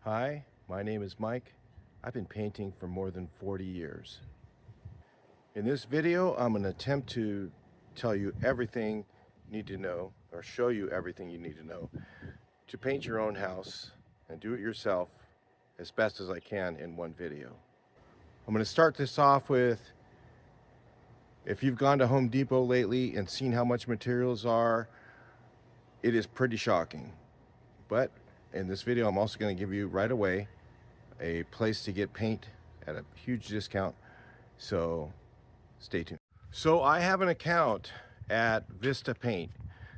Hi, my name is Mike. I've been painting for more than 40 years. In this video, I'm going to attempt to tell you everything you need to know, or show you everything you need to know to paint your own house and do it yourself as best as I can in one video. I'm going to start this off with, if you've gone to Home Depot lately and seen how much materials are, it is pretty shocking. But in this video, I'm also going to give you right away a place to get paint at a huge discount, so stay tuned. So I have an account at Vista Paint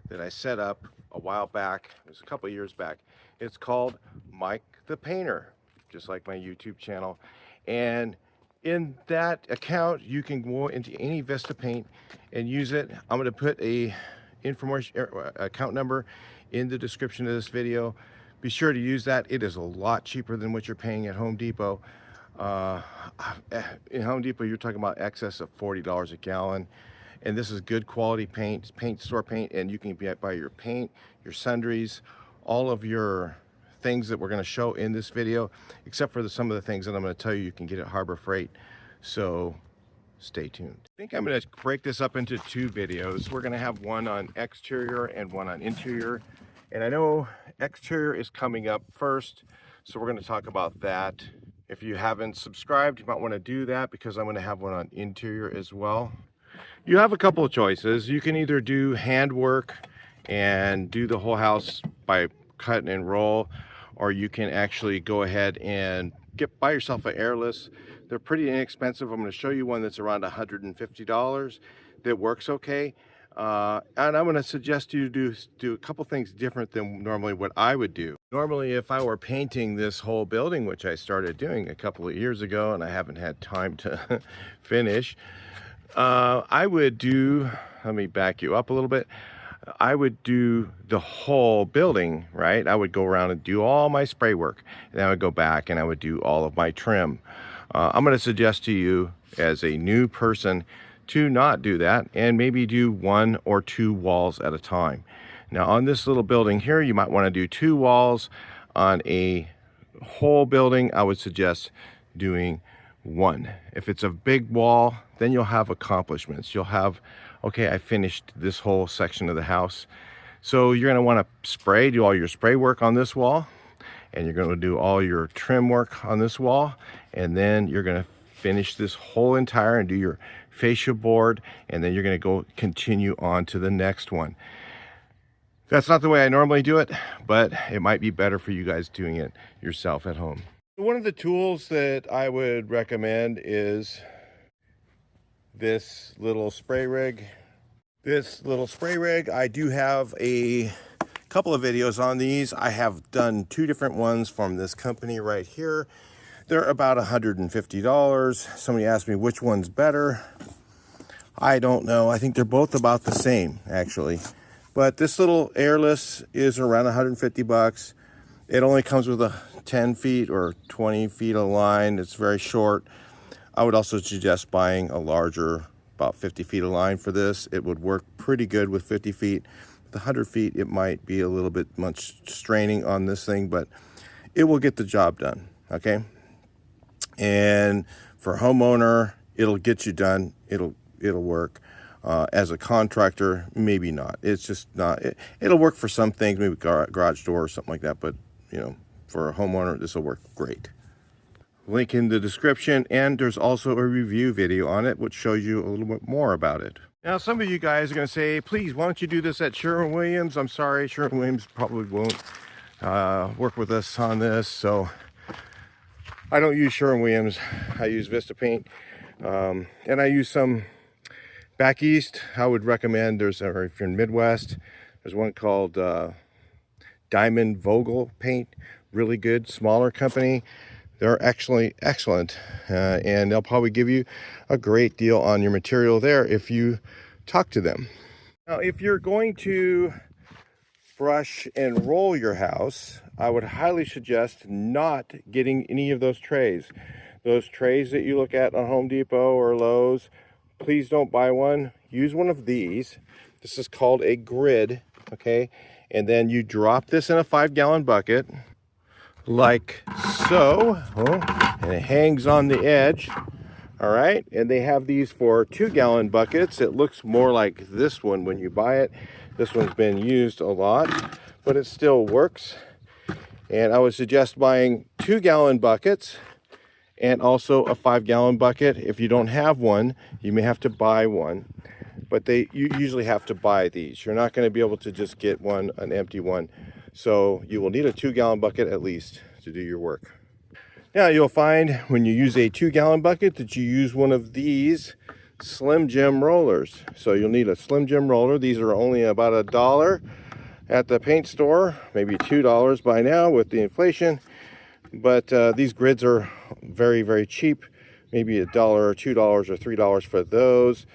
that I set up a while back. It was a couple of years back. It's called Mike the Painter, just like my YouTube channel. And in that account, you can go into any Vista Paint and use it. I'm going to put a information account number in the description of this video. Be sure to use that. It is a lot cheaper than what you're paying at Home Depot. In Home Depot, you're talking about excess of $40 a gallon. And this is good quality paint, store paint, and you can buy your paint, your sundries, all of your things that we're going to show in this video, except for some of the things that I'm going to tell you can get at Harbor Freight. So stay tuned. I think I'm going to break this up into two videos. We're going to have one on exterior and one on interior. And I know exterior is coming up first, so we're going to talk about that. If you haven't subscribed, you might want to do that, because I'm going to have one on interior as well. You have a couple of choices. You can either do handwork and do the whole house by cut and roll, or you can actually go ahead and buy yourself an Airless. They're pretty inexpensive. I'm going to show you one that's around $150 that works okay. And I'm going to suggest you do a couple things different than normally what I would do. Normally, if I were painting this whole building, which I started doing a couple of years ago and I haven't had time to finish, I would do, let me back you up a little bit. I would do the whole building, right? I would go around and do all my spray work. And then I would go back and I would do all of my trim. I'm going to suggest to you, as a new person, to not do that and maybe do 1 or 2 walls at a time. Now on this little building here, you might want to do 2 walls. On a whole building, I would suggest doing 1. If it's a big wall, then you'll have accomplishments. You'll have, okay, I finished this whole section of the house. So you're going to want to do all your spray work on this wall, and you're going to do all your trim work on this wall, and then you're going to finish this whole entire and do your fascia board, and then you're going to go continue on to the next one. That's not the way I normally do it, but it might be better for you guys doing it yourself at home. One of the tools that I would recommend is this little spray rig. I do have a couple of videos on these. I have done 2 different ones from this company right here. They're about $150. Somebody asked me which one's better. I don't know. I think they're both about the same, actually. But this little Airless is around 150 bucks. It only comes with a 10 feet or 20 feet of line. It's very short. I would also suggest buying a larger, about 50 feet of line for this. It would work pretty good with 50 feet. With 100 feet, it might be a little bit much straining on this thing, but it will get the job done, okay? And for a homeowner, it'll get you done. It'll work. As a contractor, maybe not. It's just not. It'll work for some things, maybe garage door or something like that. But you know, for a homeowner, this will work great. Link in the description, and there's also a review video on it, which shows you a little bit more about it. Now, some of you guys are going to say, "Please, why don't you do this at Sherwin-Williams?" I'm sorry, Sherwin-Williams probably won't work with us on this, so I don't use Sherwin-Williams. I use Vista Paint, and I use some back east. I would recommend, or if you're in Midwest, there's one called Diamond Vogel Paint. Really good, smaller company. They're actually excellent, and they'll probably give you a great deal on your material there if you talk to them. Now, if you're going to brush and roll your house, I would highly suggest not getting any of those trays. Those trays that you look at on Home Depot or Lowe's, please don't buy one. Use one of these. This is called a grid, okay? And then you drop this in a 5-gallon bucket, like so. And it hangs on the edge. All right, and they have these for 2-gallon buckets. It looks more like this one when you buy it. This one's been used a lot, but it still works. And I would suggest buying 2-gallon buckets and also a 5-gallon bucket. If you don't have one, you may have to buy one, but you usually have to buy these. You're not going to be able to just get an empty one. So you will need a 2-gallon bucket at least to do your work. Now you'll find when you use a 2-gallon bucket that you use one of these Slim Jim rollers. So you'll need a Slim Jim roller. These are only about $1 at the paint store, maybe $2 by now with the inflation. But these grids are very, very cheap. Maybe $1 or $2 or $3 for those.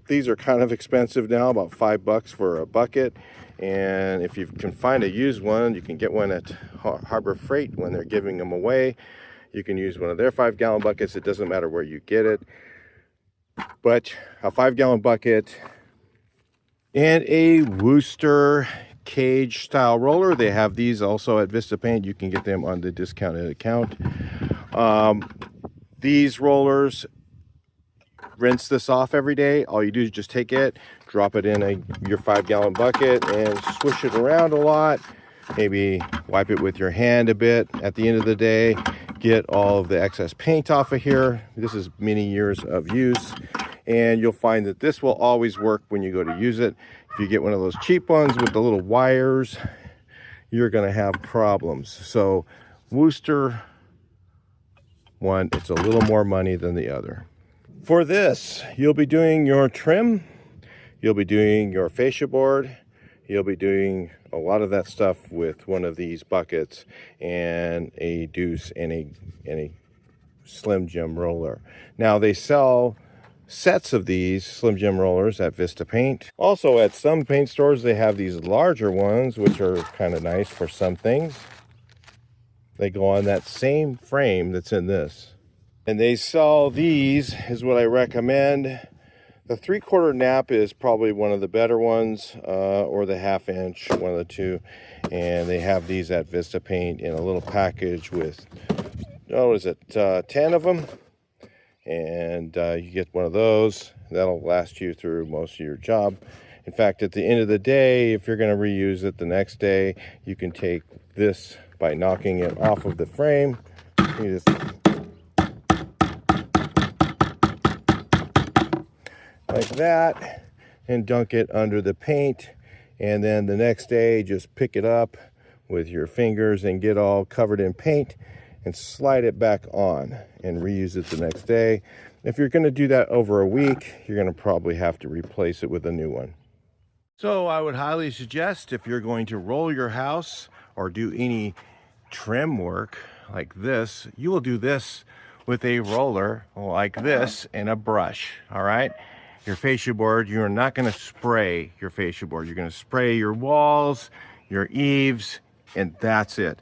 These are kind of expensive now, about $5 for a bucket. And if you can find a used one, you can get one at Harbor Freight when they're giving them away. You can use one of their 5-gallon buckets. It doesn't matter where you get it. But a 5-gallon bucket and a Worcester cage style roller. They have these also at Vista Paint. You can get them on the discounted account. These rollers, rinse this off every day. All you do is just take it, drop it in your 5-gallon bucket and swish it around a lot. Maybe wipe it with your hand a bit at the end of the day. Get all of the excess paint off of here. This is many years of use, and you'll find that this will always work when you go to use it. If you get one of those cheap ones with the little wires, you're going to have problems. So Worcester one, it's a little more money than the other. For this, you'll be doing your trim, you'll be doing your fascia board, you'll be doing a lot of that stuff with one of these buckets and a deuce and a Slim Jim roller. Now they sell sets of these Slim Jim rollers at Vista Paint. Also at some paint stores they have these larger ones, which are kind of nice for some things. They go on that same frame that's in this. And they sell these, is what I recommend. The 3/4 nap is probably one of the better ones, or the 1/2 inch, one of the two. And they have these at Vista Paint in a little package with, 10 of them. And you get one of those. That'll last you through most of your job. In fact, at the end of the day, if you're going to reuse it the next day, you can take this by knocking it off of the frame. You just like that and dunk it under the paint, and then the next day just pick it up with your fingers and get all covered in paint and slide it back on and reuse it the next day. If you're going to do that over a week, you're going to probably have to replace it with a new one. So I would highly suggest, if you're going to roll your house or do any trim work like this, you will do this with a roller like this and a brush. All right, your fascia board, you're not going to spray your fascia board. You're going to spray your walls, your eaves, and that's it.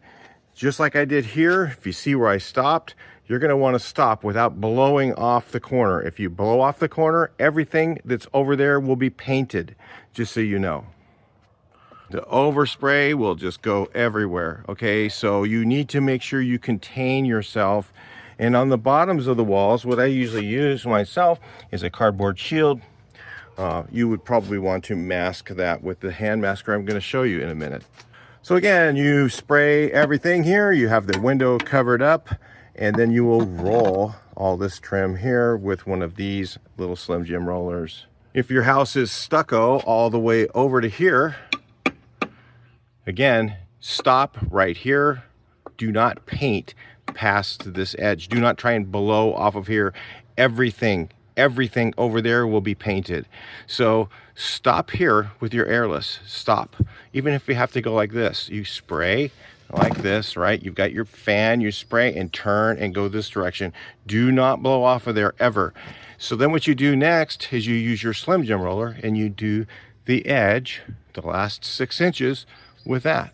Just like I did here, if you see where I stopped, you're going to want to stop without blowing off the corner. If you blow off the corner, everything that's over there will be painted, just so you know. The overspray will just go everywhere, okay? So you need to make sure you contain yourself. And on the bottoms of the walls, what I usually use myself is a cardboard shield. You would probably want to mask that with the hand masker I'm going to show you in a minute. So again, you spray everything here. You have the window covered up, and then you will roll all this trim here with one of these little Slim Jim rollers. If your house is stucco all the way over to here, again, stop right here. Do not paint past this edge. Do not try and blow off of here. Everything over there will be painted. So stop here with your Airless. Stop. Even if you have to go like this, you spray like this, right? You've got your fan, you spray and turn and go this direction. Do not blow off of there ever. So then what you do next is you use your Slim Jim roller and you do the edge, the last 6 inches with that.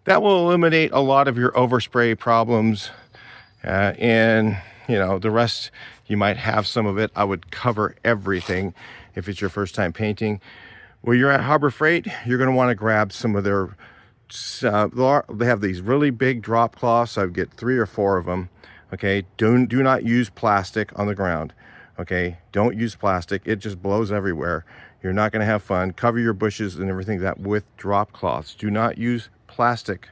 That will eliminate a lot of your overspray problems, and the rest, you might have some of it. I would cover everything if it's your first time painting. When you're at Harbor Freight, you're going to want to grab some of their They have these really big drop cloths. I would get 3 or 4 of them. Okay, do not use plastic on the ground. Okay, don't use plastic. It just blows everywhere. You're not going to have fun. Cover your bushes and everything that with drop cloths. Do not use plastic.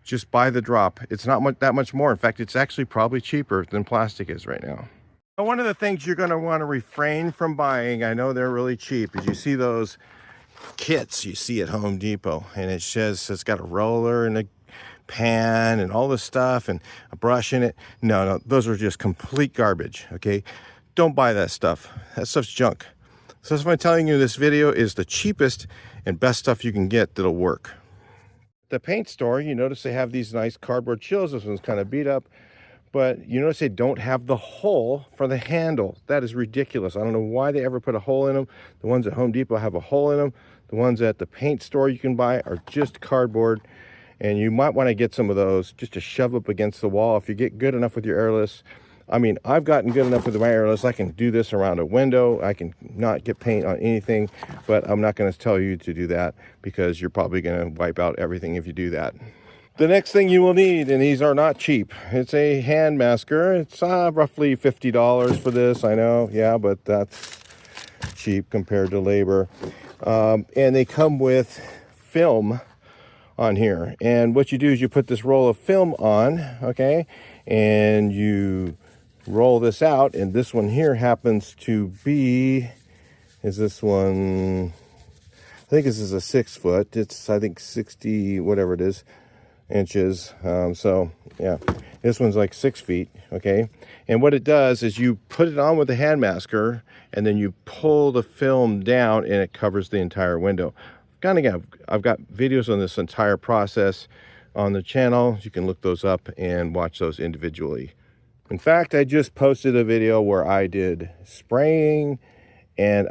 Just buy the drop. It's not that much more. In fact, it's actually probably cheaper than plastic is right now. One of the things you're going to want to refrain from buying, I know they're really cheap, is you see those kits you see at Home Depot, and it says it's got a roller and a pan and all this stuff and a brush in it. No, those are just complete garbage. Okay, don't buy that stuff. That stuff's junk. So that's why I'm telling you this video is the cheapest and best stuff you can get that'll work. The paint store, you notice they have these nice cardboard shields. This one's kind of beat up, but you notice they don't have the hole for the handle. That is ridiculous. I don't know why they ever put a hole in them. The ones at Home Depot have a hole in them. The ones at the paint store you can buy are just cardboard, and you might want to get some of those just to shove up against the wall. If you get good enough with your Airless, I mean, I've gotten good enough with my Airless. I can do this around a window. I can not get paint on anything, but I'm not going to tell you to do that because you're probably going to wipe out everything if you do that. The next thing you will need, and these are not cheap, it's a hand masker. It's roughly $50 for this, I know. Yeah, but that's cheap compared to labor. And they come with film on here. And what you do is you put this roll of film on, okay? And you roll this out, and this one here happens to be, is this one, I think this is a 6 foot. It's, I think 60, whatever it is, inches. So yeah, this one's like 6 feet. Okay, and what it does is you put it on with the hand masker, and then you pull the film down, and it covers the entire window. I've got videos on this entire process on the channel. You can look those up and watch those individually. In fact, I just posted a video where I did spraying, and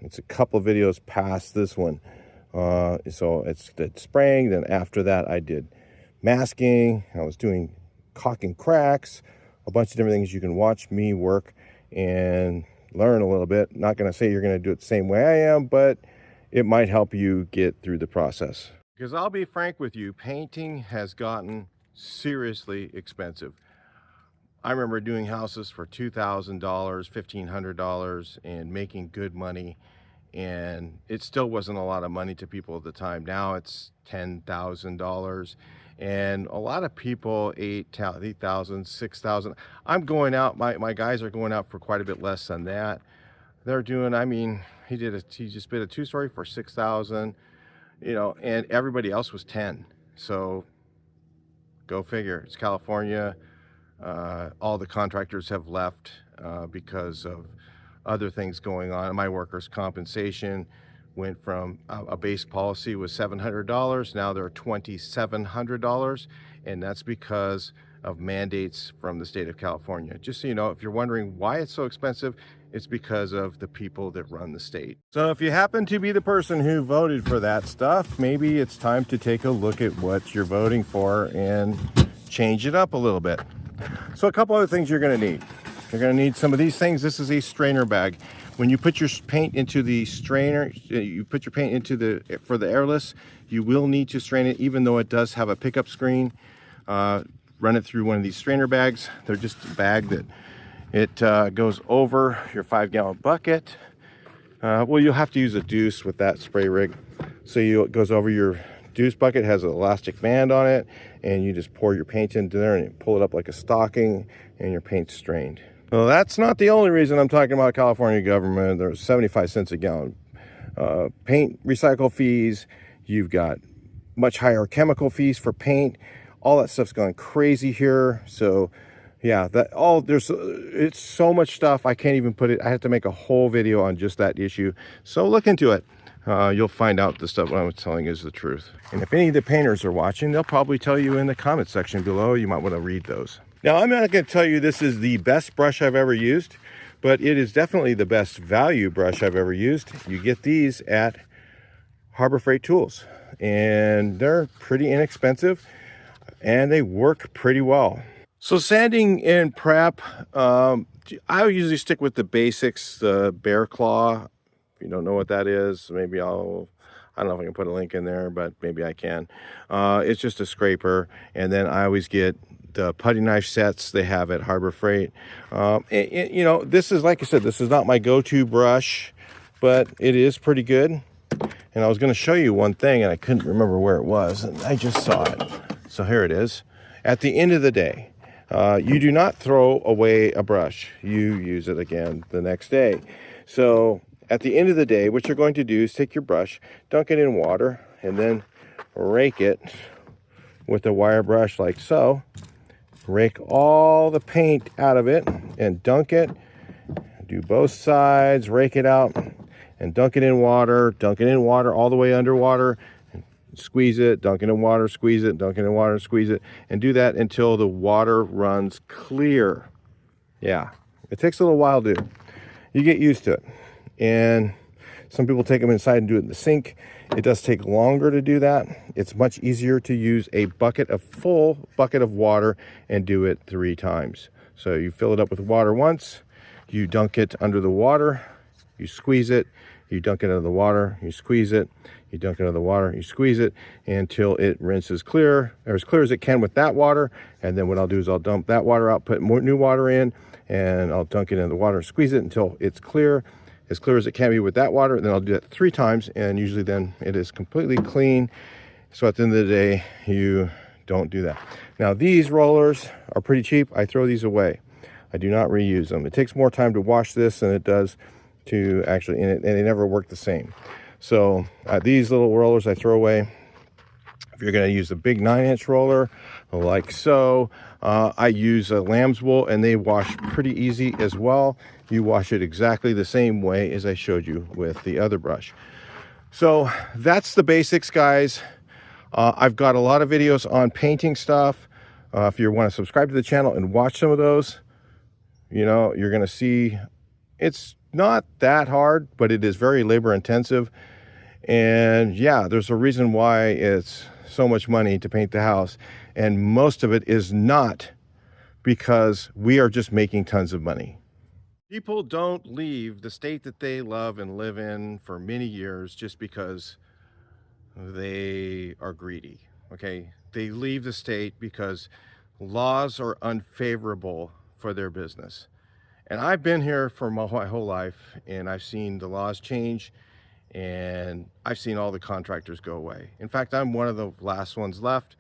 it's a couple of videos past this one. So it's the spraying, then after that I did masking. I was doing caulking cracks, a bunch of different things. You can watch me work and learn a little bit. Not going to say you're going to do it the same way I am, but it might help you get through the process. Because I'll be frank with you, painting has gotten seriously expensive. I remember doing houses for $2,000, $1,500 and making good money, and it still wasn't a lot of money to people at the time. Now it's $10,000, and a lot of people $8,000, $6,000. I'm going out, my guys are going out for quite a bit less than that. They're doing, I mean, he just did a 2-story for $6,000, you know, and everybody else was 10. So go figure. It's California. All the contractors have left because of other things going on. My workers' compensation went from a base policy was $700. Now they're $2,700, and that's because of mandates from the state of California. Just so you know, if you're wondering why it's so expensive, it's because of the people that run the state. So if you happen to be the person who voted for that stuff, maybe it's time to take a look at what you're voting for and change it up a little bit. So a couple other things you're going to need. You're going to need some of these things. This is a strainer bag. When you put your paint into the strainer, you put your paint into for the Airless, you will need to strain it, even though it does have a pickup screen. Run it through one of these strainer bags. They're just a bag that it goes over your 5-gallon bucket. Well, you'll have to use a deuce with that spray rig. So it goes over your deuce bucket, has an elastic band on it, and you just pour your paint into there and you pull it up like a stocking, and your paint's strained. Well, that's not the only reason I'm talking about California government. There's 75 cents a gallon paint recycle fees. You've got much higher chemical fees for paint. All that stuff's gone crazy here. So yeah, it's so much stuff. I can't even put it. I have to make a whole video on just that issue. So look into it. You'll find out the stuff what I'm telling is the truth. And if any of the painters are watching, they'll probably tell you in the comment section below. You might want to read those. Now, I'm not going to tell you this is the best brush I've ever used, but it is definitely the best value brush I've ever used. You get these at Harbor Freight Tools, and they're pretty inexpensive, and they work pretty well. So sanding in prep, I usually stick with the basics, the bear claw. If you don't know what that is, maybe I'll I don't know if I can put a link in there, but maybe I can. It's just a scraper. And then I always get the putty knife sets they have at Harbor Freight. You know, this is, like I said, this is not my go-to brush, but it is pretty good. And I was going to show you one thing, and I couldn't remember where it was, and I just saw it. So here it is. At the end of the day, you do not throw away a brush. You use it again the next day. So at the end of the day, what you're going to do is take your brush, dunk it in water, and then rake it with a wire brush like so. Rake all the paint out of it and dunk it. Do both sides, rake it out, and dunk it in water all the way underwater, and squeeze it, dunk it in water, squeeze it, dunk it in water, squeeze it, and do that until the water runs clear. Yeah, it takes a little while to do. You get used to it. And some people take them inside and do it in the sink. It does take longer to do that. It's much easier to use a full bucket of water and do it 3 times. So you fill it up with water once, you dunk it under the water, you squeeze it, you dunk it under the water, you squeeze it, you dunk it under the water, you squeeze it until it rinses clear, or as clear as it can with that water. And then what I'll do is I'll dump that water out, put more new water in, and I'll dunk it in the water, squeeze it until it's clear as it can be with that water. And then I'll do that 3 times, and usually then it is completely clean. So at the end of the day, you don't do that. Now these rollers are pretty cheap. I throw these away. I do not reuse them. It takes more time to wash this than it does to actually, and they never work the same. So these little rollers I throw away. If you're going to use a big 9-inch roller like so, I use a lamb's wool, and they wash pretty easy as well. You wash it exactly the same way as I showed you with the other brush. So that's the basics, guys. I've got a lot of videos on painting stuff. If you want to subscribe to the channel and watch some of those, you know, you're going to see it's not that hard, but it is very labor intensive. And yeah, there's a reason why it's so much money to paint the house. And most of it is not because we are just making tons of money. People don't leave the state that they love and live in for many years just because they are greedy, okay? They leave the state because laws are unfavorable for their business. And I've been here for my whole life, and I've seen the laws change, and I've seen all the contractors go away. In fact, I'm one of the last ones left,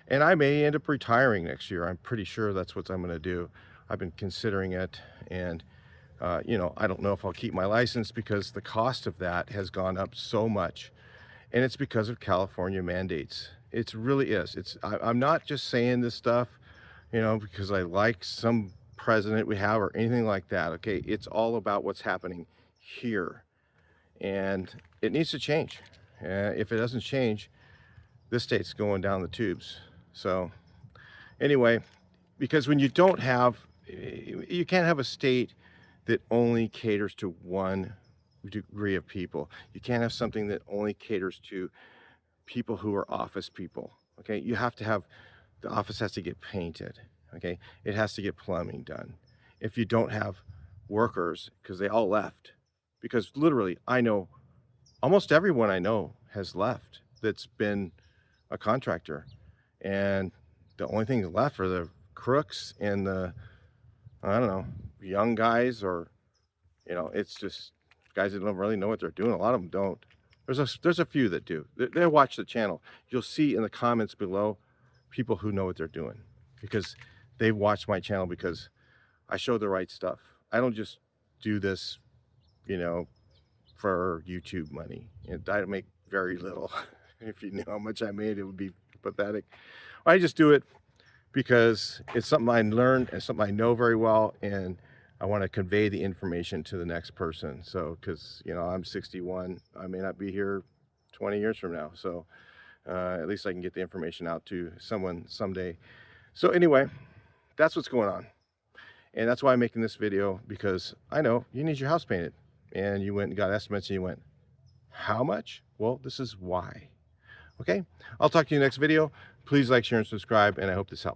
and I may end up retiring next year. I'm pretty sure that's what I'm going to do. I've been considering it, and you know, I don't know if I'll keep my license because the cost of that has gone up so much, and it's because of California mandates. It really is. I'm not just saying this stuff, you know, because I like some president we have or anything like that. Okay, it's all about what's happening here, and it needs to change. If it doesn't change, this state's going down the tubes. So anyway, because when you don't have, you can't have a state that only caters to one degree of people. You can't have something that only caters to people who are office people. Okay, you have to have, the office has to get painted. Okay, it has to get plumbing done. If you don't have workers, because they all left, because literally I know almost everyone I know has left that's been a contractor, and the only things left are the crooks and the, I don't know, young guys, or, you know, it's just guys that don't really know what they're doing. A lot of them don't. There's a few that do. They watch the channel. You'll see in the comments below people who know what they're doing, because they watch my channel because I show the right stuff. I don't just do this, you know, for YouTube money. And I make very little. If you knew how much I made, it would be pathetic. I just do it because it's something I learned and something I know very well, and I want to convey the information to the next person. So, because, you know, I'm 61, I may not be here 20 years from now. So at least I can get the information out to someone someday. So anyway, that's what's going on. And that's why I'm making this video, because I know you need your house painted, and you went and got estimates and you went, how much? Well, this is why. Okay, I'll talk to you next video. Please like, share, and subscribe, and I hope this helps.